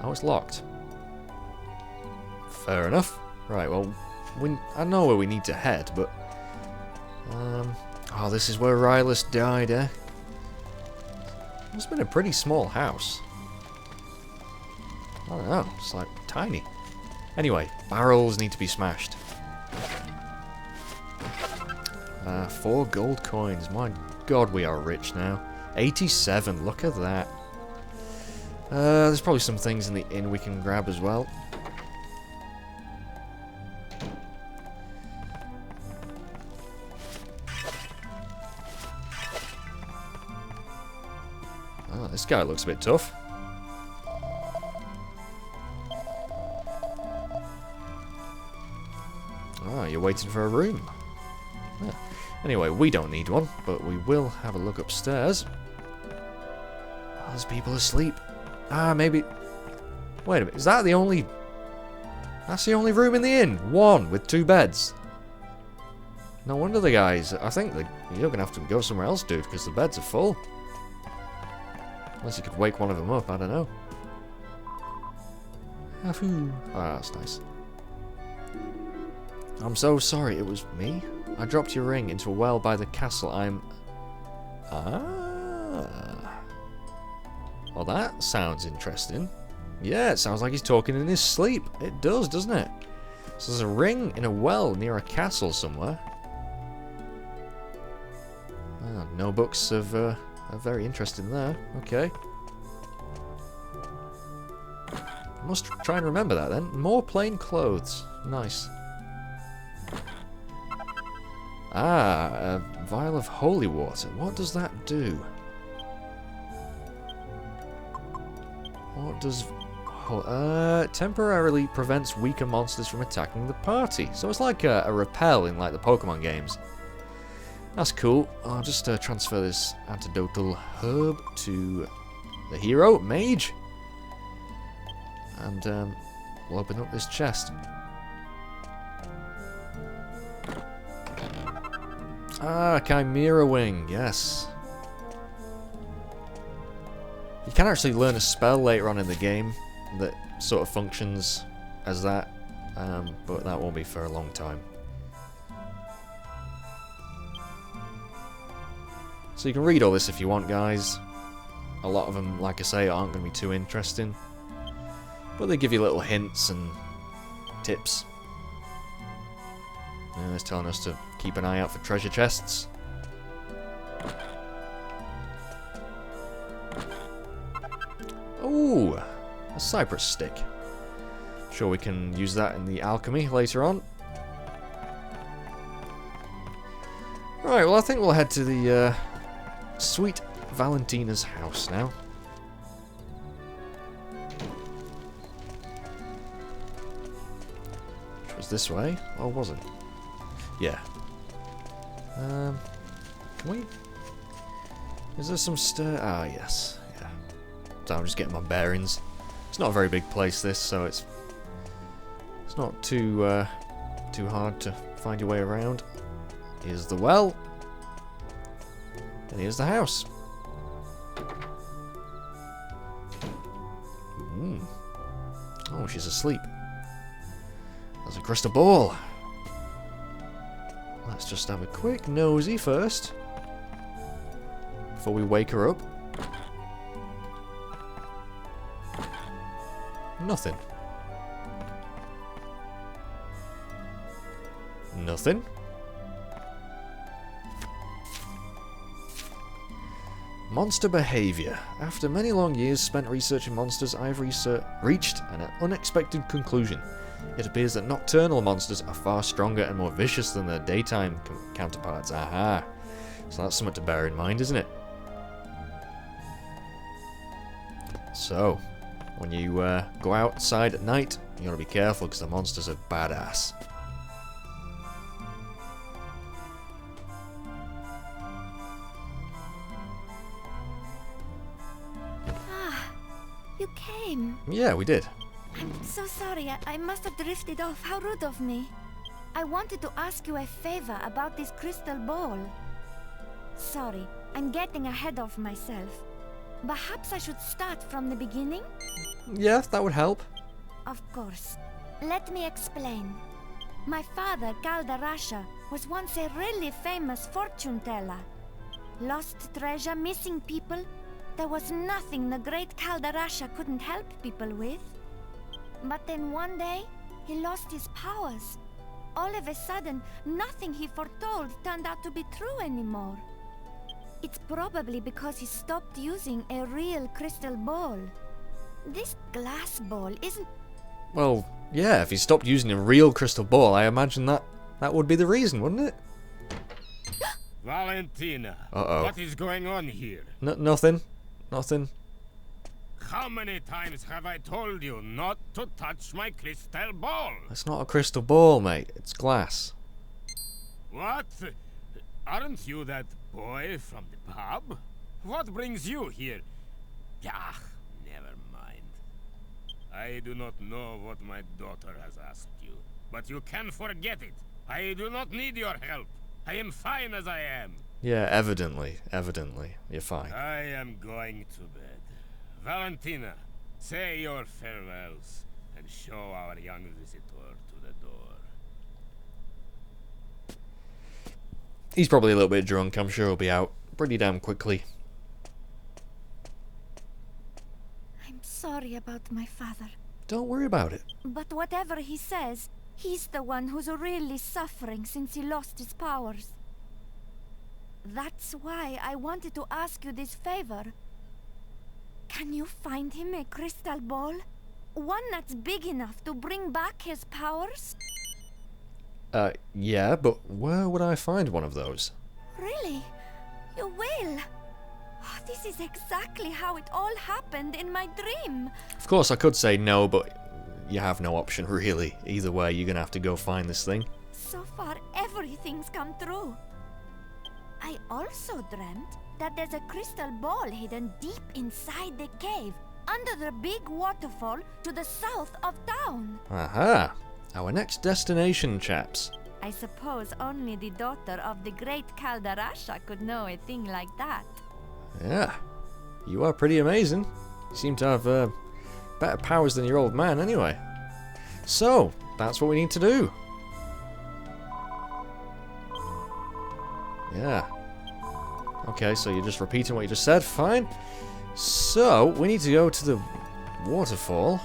Oh, it's locked. Fair enough. Right, well, I know where we need to head, but... oh, this is where Rylus died, eh? Must have been a pretty small house. I don't know, it's like tiny. Anyway, barrels need to be smashed. 4 gold coins. My god, we are rich now. 87, look at that. There's probably some things in the inn we can grab as well. Oh, this guy looks a bit tough. Oh, you're waiting for a room. Yeah. Anyway, we don't need one, but we will have a look upstairs. Oh, there's people asleep. Ah, maybe... Wait a minute, is that the only... That's the only room in the inn? One, with 2 beds. No wonder the guys... I think you're going to have to go somewhere else, dude, because the beds are full. Unless you could wake one of them up, I don't know. Ah, that's nice. I'm so sorry, it was me? I dropped your ring into a well by the castle. Well, that sounds interesting. Yeah, it sounds like he's talking in his sleep. It does, doesn't it? So there's a ring in a well near a castle somewhere. Ah, no books of are very interesting there. Okay. I must try and remember that then. More plain clothes. Nice. Ah, a vial of holy water. What does that do? What does... temporarily prevents weaker monsters from attacking the party. So it's like a repel in like the Pokemon games. That's cool. I'll just transfer this antidotal herb to the hero, Mage. And we'll open up this chest. Ah, Chimera Wing, yes. You can actually learn a spell later on in the game that sort of functions as that, but that won't be for a long time. So you can read all this if you want, guys. A lot of them, like I say, aren't going to be too interesting, but they give you little hints and tips. And it's telling us to keep an eye out for treasure chests. Ooh, a cypress stick. Sure, we can use that in the alchemy later on. Right, well I think we'll head to the sweet Valentina's house now. Which was this way? Oh, was it? Yeah. Can we... Is there some stair... Ah, yes. Yeah. So I'm just getting my bearings. It's not a very big place, this, so it's not too hard to find your way around. Here's the well. And here's the house. Oh, she's asleep. There's a crystal ball. Let's just have a quick nosy first. Before we wake her up. Nothing. Nothing. Monster behavior. After many long years spent researching monsters, I've reached an unexpected conclusion. It appears that nocturnal monsters are far stronger and more vicious than their daytime counterparts. Aha! So that's something to bear in mind, isn't it? So, when you go outside at night, you gotta be careful because the monsters are badass. You came. Yeah, we did. I'm so sorry. I must have drifted off. How rude of me. I wanted to ask you a favor about this crystal ball. Sorry, I'm getting ahead of myself. Perhaps I should start from the beginning? Yeah, that would help. Of course. Let me explain. My father, Kalderasha, was once a really famous fortune teller. Lost treasure, missing people. There was nothing the great Kalderasha couldn't help people with. But then one day, he lost his powers. All of a sudden, nothing he foretold turned out to be true anymore. It's probably because he stopped using a real crystal ball. This glass ball isn't... Well, yeah, if he stopped using a real crystal ball, I imagine that would be the reason, wouldn't it? Valentina, Uh-oh. what is going on here? Nothing. Nothing. How many times have I told you not to touch my crystal ball? It's not a crystal ball, mate. It's glass. What? Aren't you that boy from the pub? What brings you here? Ah, never mind. I do not know what my daughter has asked you, but you can forget it. I do not need your help. I am fine as I am. Yeah, evidently. You're fine. I am going to bed. Valentina, say your farewells and show our young visitor to the door. He's probably a little bit drunk. I'm sure he'll be out pretty damn quickly. I'm sorry about my father. Don't worry about it. But whatever he says, he's the one who's really suffering since he lost his powers. That's why I wanted to ask you this favor. Can you find him a crystal ball? One that's big enough to bring back his powers? Yeah, but where would I find one of those? Really? You will? Oh, this is exactly how it all happened in my dream. Of course, I could say no, but you have no option, really. Either way, you're gonna have to go find this thing. So far, everything's come true. I also dreamt that there's a crystal ball hidden deep inside the cave, under the big waterfall to the south of town. Aha! Our next destination, chaps. I suppose only the daughter of the great Kalderasha could know a thing like that. Yeah. You are pretty amazing. You seem to have better powers than your old man, anyway. So, that's what we need to do. Yeah. Okay, so you're just repeating what you just said. Fine. So, we need to go to the waterfall.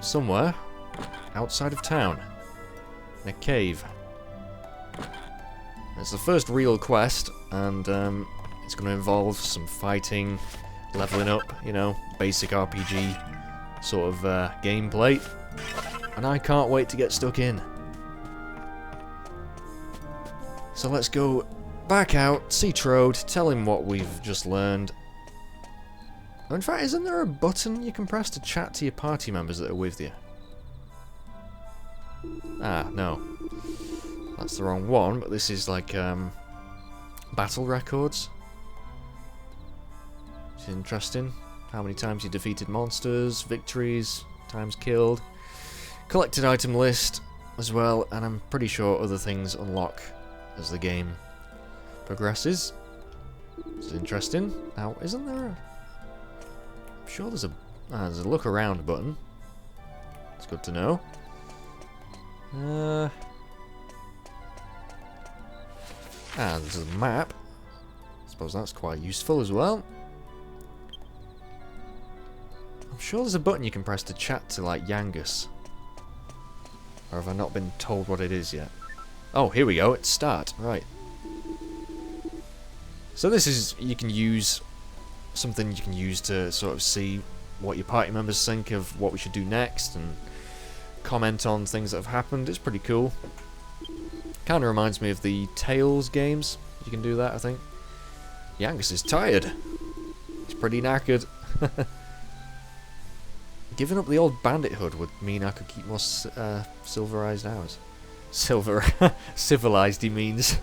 Somewhere. Outside of town. In a cave. It's the first real quest, and it's going to involve some fighting, leveling up, you know, basic RPG sort of gameplay. And I can't wait to get stuck in. So let's go back out, see Trode, tell him what we've just learned. In fact, isn't there a button you can press to chat to your party members that are with you? Ah, no. That's the wrong one, but this is like, battle records. It's interesting. How many times you defeated monsters, victories, times killed. Collected item list as well, and I'm pretty sure other things unlock as the game progresses. It's interesting. Now, isn't there a... I'm sure there's a look around button. It's good to know. And there's a map. I suppose that's quite useful as well. I'm sure there's a button you can press to chat to, like, Yangus. Or have I not been told what it is yet? Oh, here we go. It's start. Right. So this is, you can use something you can use to sort of see what your party members think of what we should do next and comment on things that have happened. It's pretty cool. Kind of reminds me of the Tales games. You can do that, I think. Yangus is tired. He's pretty knackered. Giving up the old bandit hood would mean I could keep more silverized hours. Civilized, he means.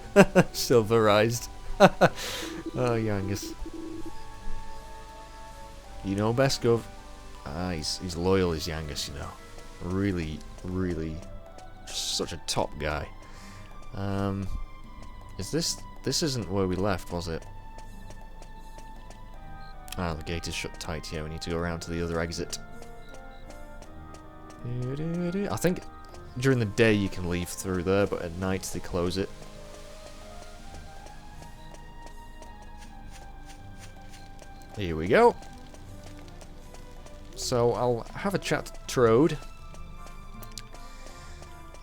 Silverized. Oh, Yangus. You know best, Gov. Ah, he's loyal as Yangus, you know. Really, really, just such a top guy. Is this isn't where we left, was it? Ah, the gate is shut tight here. We need to go around to the other exit. I think during the day you can leave through there, but at night they close it. Here we go. So I'll have a chat to Trode.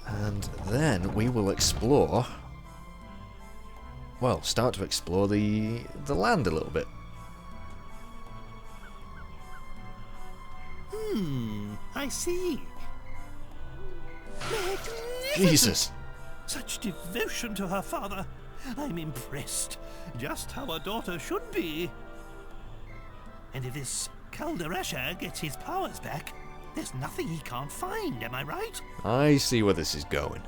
And then we will explore... Well, start to explore the land a little bit. I see. Jesus! Such devotion to her father. I'm impressed. Just how a daughter should be. And if this Kalderasha gets his powers back, there's nothing he can't find, am I right? I see where this is going.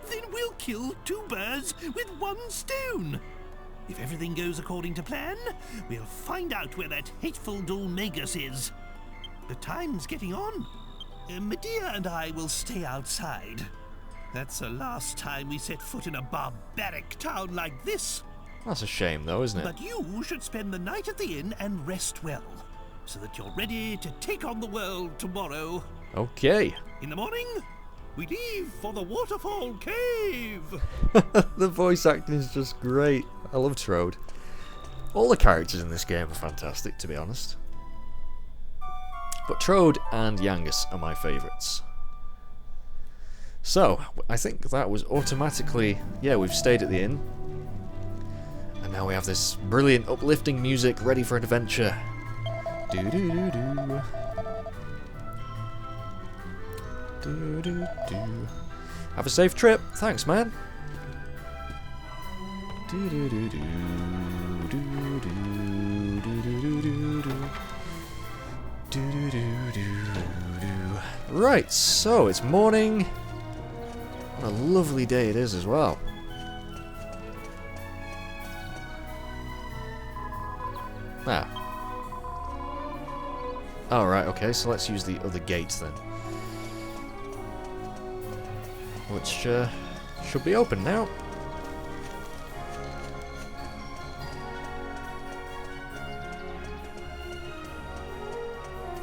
Then we'll kill two birds with one stone. If everything goes according to plan, we'll find out where that hateful Dulmagus is. The time's getting on. Medea and I will stay outside. That's the last time we set foot in a barbaric town like this. That's a shame though, isn't it? But you should spend the night at the inn and rest well, so that you're ready to take on the world tomorrow. Okay. In the morning, we leave for the waterfall cave. The voice acting is just great. I love Trode. All the characters in this game are fantastic, to be honest. But Trode and Yangus are my favourites. So, I think that was automatically... Yeah, we've stayed at the inn. And now we have this brilliant, uplifting music ready for adventure. Do-do-do-do. Do-do-do. Have a safe trip. Thanks, man. Do-do-do-do. Do-do-do-do-do-do-do. Right, so it's morning. What a lovely day it is as well. Ah. Oh, right, okay, so let's use the other gate then. Which should be open now.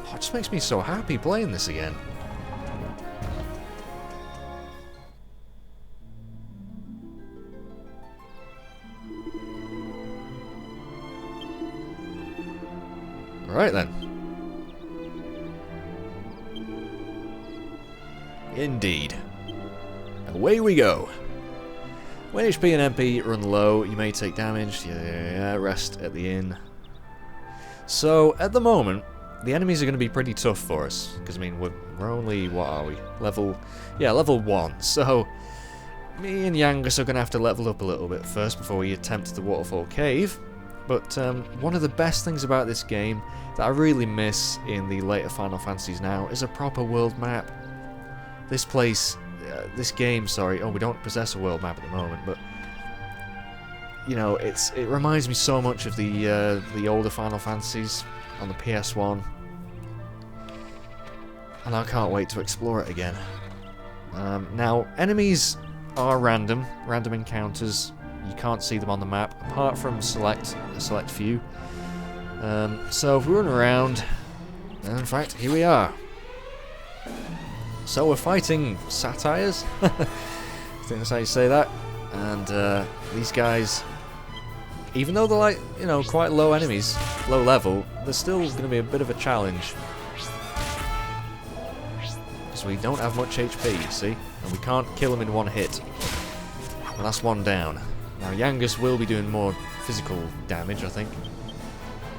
Oh, it just makes me so happy playing this again. Right then. Indeed. Away we go. When HP and MP run low, you may take damage. Yeah, rest at the inn. So, at the moment, the enemies are going to be pretty tough for us. Because, I mean, we're only, what are we? Level 1. So, me and Yangus are going to have to level up a little bit first before we attempt the waterfall cave. But one of the best things about this game that I really miss in the later Final Fantasies now is a proper world map. This game, sorry, we don't possess a world map at the moment, but you know, it reminds me so much of the older Final Fantasies on the PS1, and I can't wait to explore it again. Now, enemies are random encounters. You can't see them on the map, apart from a select few. So if we run around, and in fact, here we are. So we're fighting satyrs. I think that's how you say that. And these guys, even though they're like, you know, quite low enemies, low level, they're still going to be a bit of a challenge. Because we don't have much HP, you see, and we can't kill them in one hit. And that's one down. Now Yangus will be doing more physical damage, I think.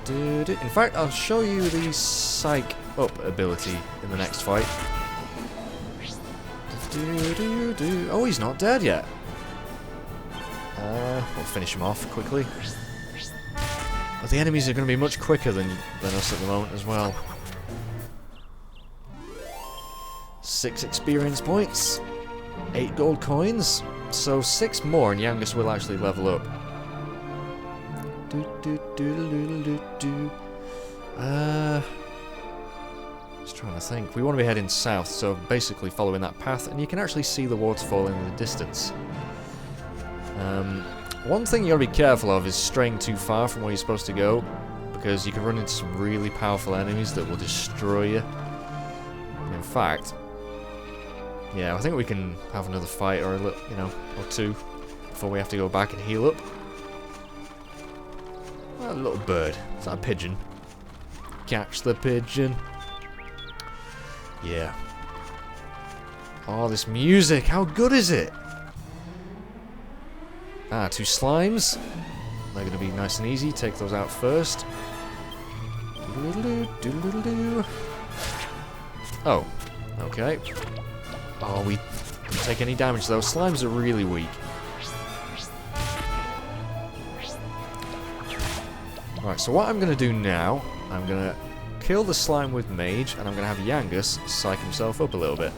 In fact, I'll show you the Psych Up ability in the next fight. Oh, he's not dead yet. We'll finish him off quickly. But the enemies are going to be much quicker than us at the moment as well. 6 experience points, 8 gold coins. So 6 more and Yangus will actually level up. Just trying to think. We want to be heading south, so basically following that path, and you can actually see the waterfall in the distance. One thing you got to be careful of is straying too far from where you're supposed to go, because you can run into some really powerful enemies that will destroy you. And in fact, yeah, I think we can have another fight or or two before we have to go back and heal up. A little bird. Is that a pigeon? Catch the pigeon. Yeah. Oh, this music. How good is it? Ah, 2 slimes. They're going to be nice and easy. Take those out first. Oh, okay. Oh, we didn't take any damage though. Slimes are really weak. Right, so what I'm going to do now, I'm going to kill the slime with Mage, and I'm going to have Yangus psych himself up a little bit.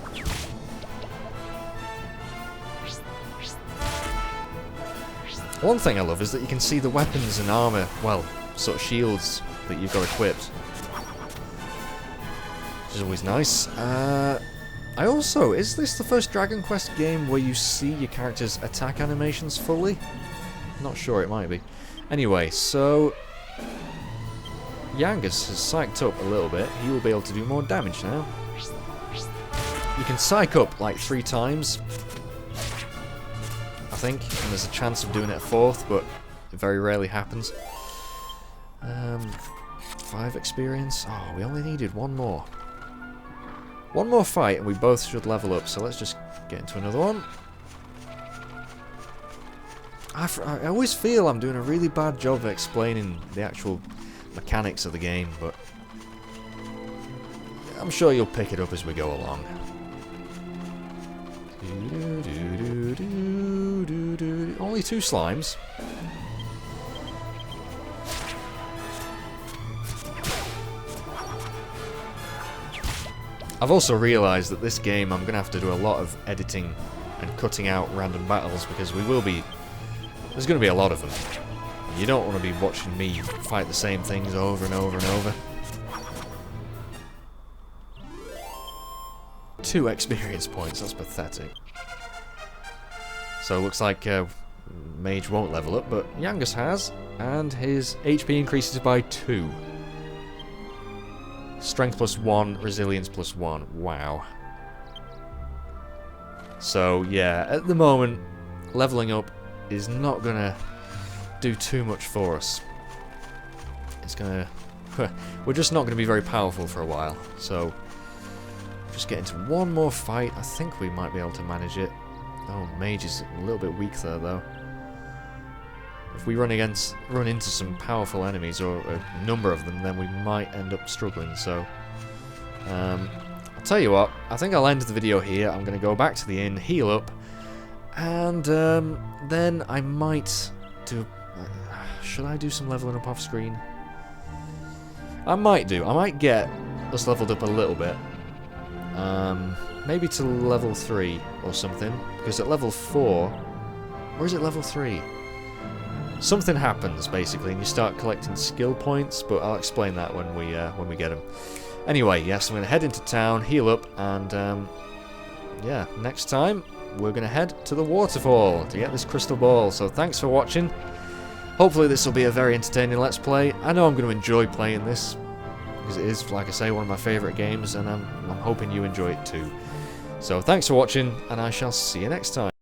One thing I love is that you can see the weapons and armour, well, sort of shields that you've got equipped. Which is always nice. Is this the first Dragon Quest game where you see your character's attack animations fully? Not sure, it might be. Anyway, so Yangus has psyched up a little bit. He will be able to do more damage now. You can psych up like 3 times, I think, and there's a chance of doing it a 4th, but it very rarely happens. 5 experience. Oh, we only needed 1 more. 1 more fight and we both should level up, so let's just get into another one. I always feel I'm doing a really bad job of explaining the actual mechanics of the game, but I'm sure you'll pick it up as we go along. Only 2 slimes. I've also realised that this game I'm going to have to do a lot of editing and cutting out random battles because there's going to be a lot of them. You don't want to be watching me fight the same things over and over and over. 2 experience points, that's pathetic. So it looks like Mage won't level up, but Yangus has, and his HP increases by 2. Strength +1, resilience +1. Wow. So yeah, at the moment, leveling up is not gonna do too much for us. It's gonna... we're just not gonna be very powerful for a while. So, just get into 1 more fight. I think we might be able to manage it. Oh, Mage is a little bit weak there, though. If we run into some powerful enemies, or a number of them, then we might end up struggling, so... I'll tell you what, I think I'll end the video here. I'm going to go back to the inn, heal up, and then I might do... should I do some leveling up off screen? I might do. I might get us leveled up a little bit. Maybe to level 3 or something, because at level 4... or is it level 3? Something happens, basically, and you start collecting skill points, but I'll explain that when we get them. Anyway, yes, I'm going to head into town, heal up, and, yeah, next time, we're going to head to the waterfall to get this crystal ball. So thanks for watching. Hopefully this will be a very entertaining Let's Play. I know I'm going to enjoy playing this, because it is, like I say, one of my favourite games, and I'm hoping you enjoy it too. So thanks for watching, and I shall see you next time.